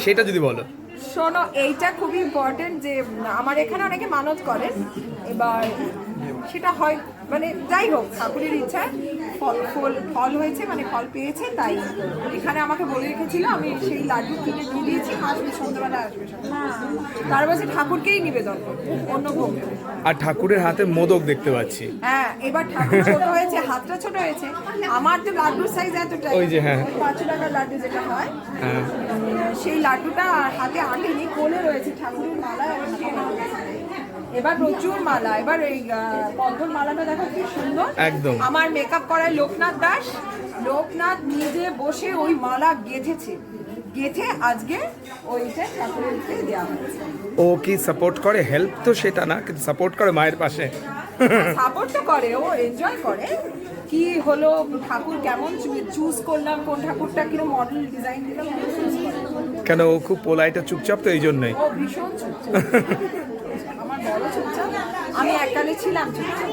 সেটা যদি বলো। শোনো, এইটা খুবই ইম্পর্টেন্ট যে আমার এখানে অনেকে মানত করেন, এবার সেটা হয় মানে যাই হোক ঠাকুরের ইচ্ছা ফল হয়েছে, মানে ফল পেয়েছে, তাই এখানে আমাকে বলে রেখেছিল, আমি সেই লাড্ডু কিনে দিয়ে দিয়েছি, আসবে সন্ধ্যাবেলা আসবে তার বলছে ঠাকুরকেই নিবেদন করবো, অন্য ভোগ দেবে। আর ঠাকুরের হাতে মোদক দেখতে পাচ্ছি। হ্যাঁ, এবার ঠাকুর ছোট হয়েছে, হাতটা ছোট হয়েছে, আমার তো লাড্ডুর সাইজ এতটাই, ওই যে, হ্যাঁ। 5 টাকার লাড্ডু যেটা হয়, হ্যাঁ, সেই লাড্ডুটা হাতে আঁটেনি, কোলে রয়েছে ঠাকুরের মালা। এবার প্রচুর মালা, এবার এই বন্ধন মালাটা দেখো কি সুন্দর, একদম। আমার মেকআপ করায় লোকনাথ দাস, লোকনাথ নিজে বসে ওই মালা গেঁথেছে, গেঁথে আজকে ওইটা ঠাকুরকে দেওয়া হয়েছে। ও কি সাপোর্ট করে? হেল্প তো সেটা না, কিন্তু সাপোর্ট করে মায়ের পাশে। সাপোর্ট তো করে, ও এনজয় করে, কি হলো ঠাকুর কেমন চুজ করলাম, কোন ঠাকুরটা কিরকম মডেল ডিজাইন দিলাম চুজ করে। কেন ও খুব পোলাইট আর চুপচাপ, তো এই জন্যই। ও ভীষণ চুপচাপ, আমার বড় চুপচাপ, আমি এককালে ছিলাম চুপচাপ।